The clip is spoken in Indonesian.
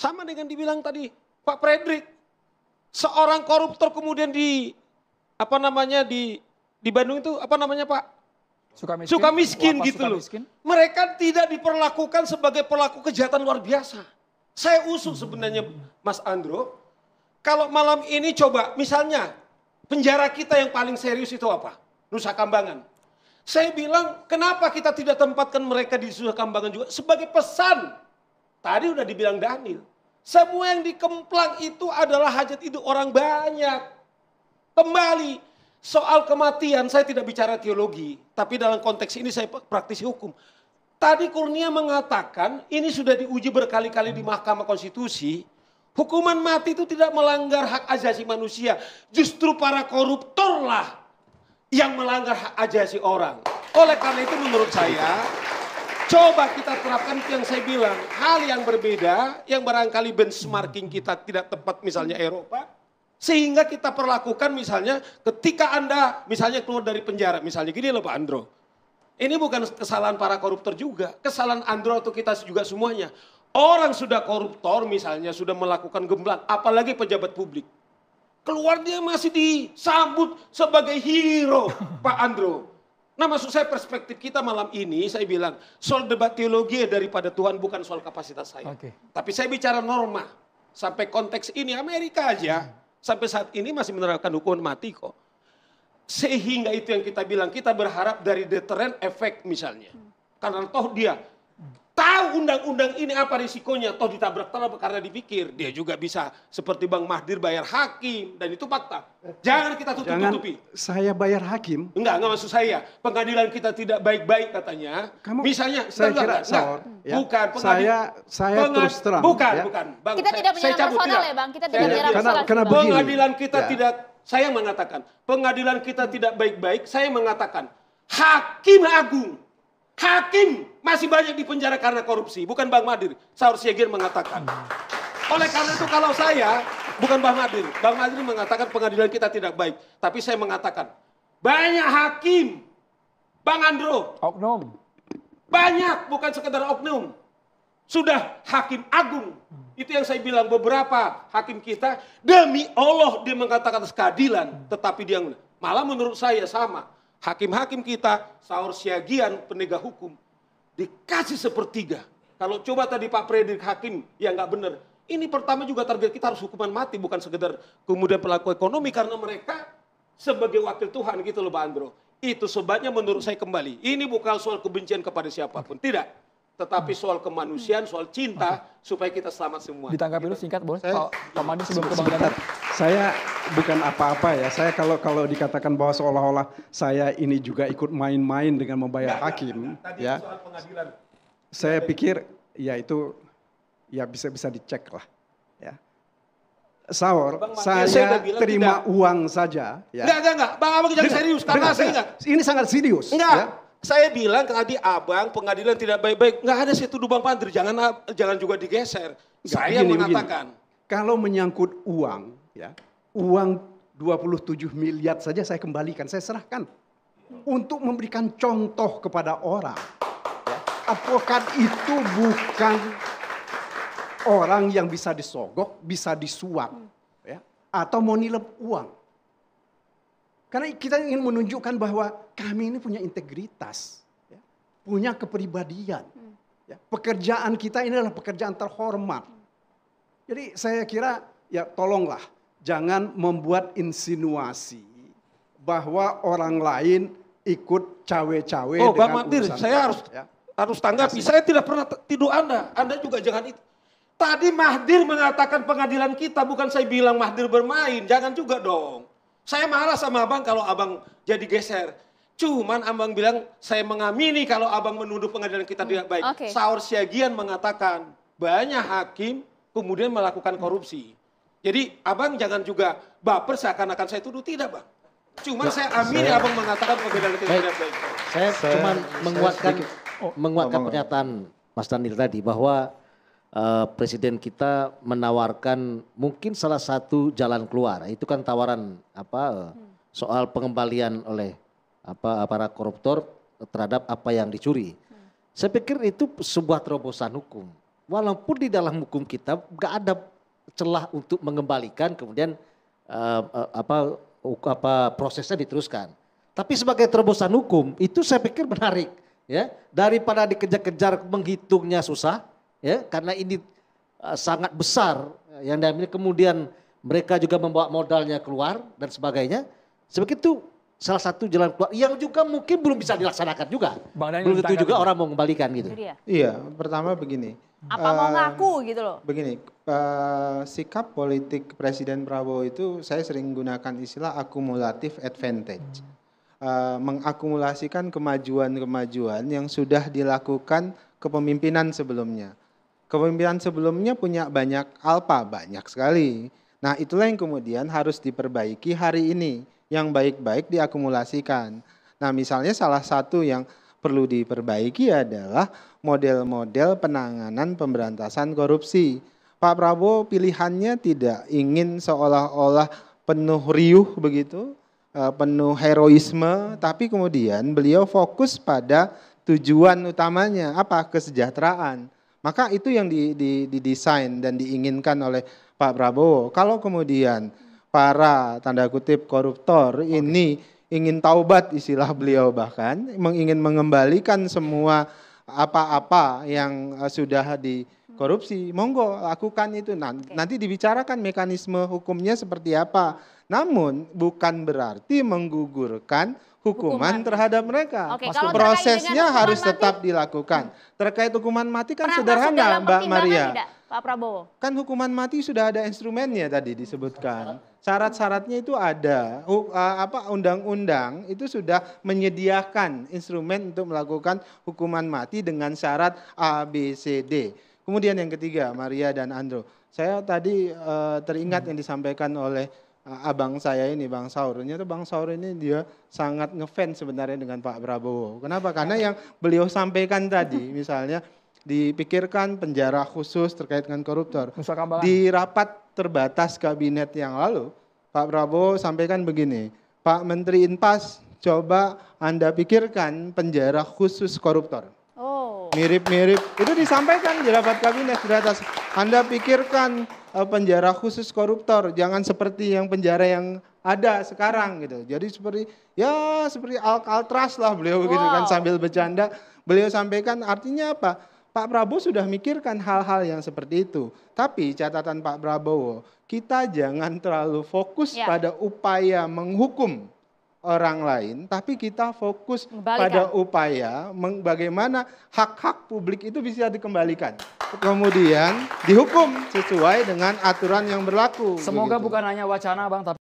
Sama dengan dibilang tadi Pak Fredrik. Seorang koruptor kemudian di Bandung itu apa namanya Pak? Suka miskin gitu loh. Mereka tidak diperlakukan sebagai pelaku kejahatan luar biasa. Saya usul sebenarnya Mas Andro, kalau malam ini coba misalnya penjara kita yang paling serius itu apa? Nusa Kambangan. Saya bilang kenapa kita tidak tempatkan mereka di Nusa Kambangan juga sebagai pesan. Tadi udah dibilang Daniel. Semua yang dikemplang itu adalah hajat hidup orang banyak. Kembali. Soal kematian saya tidak bicara teologi, tapi dalam konteks ini saya praktisi hukum. Tadi Kurnia mengatakan ini sudah diuji berkali-kali di Mahkamah Konstitusi, hukuman mati itu tidak melanggar hak asasi manusia, justru para koruptorlah yang melanggar hak asasi orang. Oleh karena itu menurut saya, coba kita terapkan yang saya bilang, hal yang berbeda, yang barangkali benchmarking kita tidak tepat misalnya Eropa, sehingga kita perlakukan misalnya ketika Anda misalnya keluar dari penjara. Misalnya gini loh Pak Andro. Ini bukan kesalahan para koruptor juga. Kesalahan Andro atau kita juga semuanya. Orang sudah koruptor misalnya sudah melakukan gemblang. Apalagi pejabat publik. Keluar dia masih disambut sebagai hero Pak Andro. Nah maksud saya perspektif kita malam ini saya bilang. Soal debat teologi daripada Tuhan bukan soal kapasitas saya. Tapi saya bicara norma. Sampai konteks ini Amerika aja. Sampai saat ini masih menerapkan hukuman mati kok. Sehingga itu yang kita bilang, kita berharap dari deteren efek misalnya. Karena toh dia tahu undang-undang ini apa risikonya, toh ditabrak-tabrak karena dipikir. Dia juga bisa seperti Bang Mahdir bayar hakim, dan itu fakta. Jangan kita tutup-tutupi. Saya bayar hakim? Enggak maksud saya. Pengadilan kita tidak baik-baik katanya. Misalnya, saya kira Saur, ya, bukan. Saya terus terang. Bukan. Bang, kita tidak menyerang personal ya Bang, kita tidak menyerang personal. Pengadilan kita tidak, saya mengatakan, pengadilan kita tidak baik-baik, saya mengatakan, Hakim Agung, hakim masih banyak di penjara karena korupsi, bukan Bang Mahdir. Saur Siagir mengatakan. Oleh karena itu kalau saya, bukan Bang Mahdir mengatakan pengadilan kita tidak baik. Tapi saya mengatakan, banyak hakim, Bang Andro. Oknum. Banyak, bukan sekedar oknum. Sudah hakim agung. Itu yang saya bilang beberapa hakim kita, demi Allah dia mengatakan atas keadilan. Tetapi dia malah menurut saya sama. Hakim-hakim kita, Saur Siagian, penegak hukum, dikasih sepertiga. Kalau coba tadi Pak Fredrik hakim yang nggak benar. Ini pertama juga target kita harus hukuman mati, bukan sekedar kemudian pelaku ekonomi. Karena mereka sebagai wakil Tuhan gitu loh Pak Andro. Itu sebabnya menurut saya kembali. Ini bukan soal kebencian kepada siapapun, tidak. Tetapi soal kemanusiaan, soal cinta, supaya kita selamat semua. Ditanggapi dulu singkat boleh Pak Madi sebelum ke Bang Daniel. Saya bukan apa-apa ya. Saya kalau dikatakan bahwa seolah-olah saya ini juga ikut main-main dengan membayar hakim, ya. Soal pengadilan. Saya pikir ya itu ya bisa dicek lah, ya. Saur, saya terima uang saja. Ya. Enggak. Bang Abang jangan serius karena saya enggak. Ini sangat serius. Enggak. Ya. Saya bilang tadi Abang pengadilan tidak baik-baik. Enggak ada saya tuduh Bang Mahdir. Jangan juga digeser. Saya mengatakan. Kalau menyangkut uang, ya, uang 27 miliar saja saya kembalikan, saya serahkan. Untuk memberikan contoh kepada orang. Ya. Advokat itu bukan orang yang bisa disogok, bisa disuap. Ya, atau mau nilep uang. Karena kita ingin menunjukkan bahwa kami ini punya integritas. Ya, punya kepribadian. Ya, pekerjaan kita ini adalah pekerjaan terhormat. Jadi saya kira ya tolonglah jangan membuat insinuasi bahwa orang lain ikut cawe-cawe dengan Bang Mahdir, urusan saya harus tanggapi. Saya tidak pernah tidur Anda. Anda juga jangan itu. Tadi Mahdir mengatakan pengadilan kita, bukan saya bilang Mahdir bermain. Jangan juga dong. Saya marah sama Abang kalau Abang jadi geser. Cuman Abang bilang saya mengamini kalau Abang menuduh pengadilan kita tidak baik. Saur Siagian mengatakan banyak hakim kemudian melakukan korupsi. Jadi Abang jangan juga baper seakan-akan saya tuduh, tidak Bang. Cuman saya amini Abang mengatakan pengadilan kita tidak baik. Saya cuma menguatkan pernyataan Mas Daniel tadi bahwa Presiden kita menawarkan mungkin salah satu jalan keluar. Itu kan tawaran soal pengembalian oleh para koruptor terhadap apa yang dicuri. Saya pikir itu sebuah terobosan hukum. walaupun di dalam hukum kita nggak ada celah untuk mengembalikan kemudian prosesnya diteruskan. Tapi sebagai terobosan hukum itu saya pikir menarik, ya, daripada dikejar-kejar menghitungnya susah, ya, karena ini sangat besar yang diambil, kemudian mereka juga membawa modalnya keluar dan sebagainya. Sebegitu salah satu jalan keluar yang juga mungkin belum bisa dilaksanakan juga. Belum tentu juga orang mau mengembalikan gitu. Iya, pertama begini. Apa mau ngaku gitu loh? Begini, sikap politik Presiden Prabowo itu saya sering gunakan istilah akumulatif advantage. Mengakumulasikan kemajuan-kemajuan yang sudah dilakukan kepemimpinan sebelumnya. Kepemimpinan sebelumnya punya banyak alpa, banyak sekali. Nah, itulah yang kemudian harus diperbaiki hari ini. Yang baik-baik diakumulasikan. Nah, misalnya salah satu yang perlu diperbaiki adalah model-model penanganan pemberantasan korupsi. Pak Prabowo pilihannya tidak ingin seolah-olah penuh riuh begitu, penuh heroisme, tapi kemudian beliau fokus pada tujuan utamanya, apa? Kesejahteraan. Maka itu yang didesain dan diinginkan oleh Pak Prabowo. Kalau kemudian para tanda kutip koruptor ini ingin taubat, istilah beliau bahkan, ingin mengembalikan semua apa-apa yang sudah dikorupsi, monggo lakukan itu. Nanti dibicarakan mekanisme hukumnya seperti apa. Namun bukan berarti menggugurkan hukuman terhadap mereka. Prosesnya harus tetap dilakukan. Terkait hukuman mati kan sederhana, Mbak Maria. Pak Prabowo. Kan hukuman mati sudah ada instrumennya tadi disebutkan. Syarat-syaratnya itu ada. Undang-undang itu sudah menyediakan instrumen untuk melakukan hukuman mati dengan syarat A, B, C, D. Kemudian yang ketiga, Maria dan Andro. Saya tadi teringat yang disampaikan oleh abang saya ini, Bang Saur. Ternyata Bang Saur ini dia sangat ngefans sebenarnya dengan Pak Prabowo. Kenapa? Karena yang beliau sampaikan tadi, misalnya dipikirkan penjara khusus terkait dengan koruptor. Di rapat terbatas kabinet yang lalu, Pak Prabowo sampaikan begini, Pak Menteri Inpas, coba Anda pikirkan penjara khusus koruptor. Mirip-mirip, itu disampaikan di rapat kabinet terbatas. Anda pikirkan penjara khusus koruptor, jangan seperti yang penjara yang ada sekarang gitu. Jadi seperti Alcatraz lah beliau gitu kan, sambil bercanda. Beliau sampaikan artinya apa? Pak Prabowo sudah mikirkan hal-hal yang seperti itu. Tapi catatan Pak Prabowo, kita jangan terlalu fokus pada upaya menghukum orang lain, tapi kita fokus pada upaya bagaimana hak-hak publik itu bisa dikembalikan. Kemudian dihukum sesuai dengan aturan yang berlaku. Semoga begitu. Bukan hanya wacana, Bang, tapi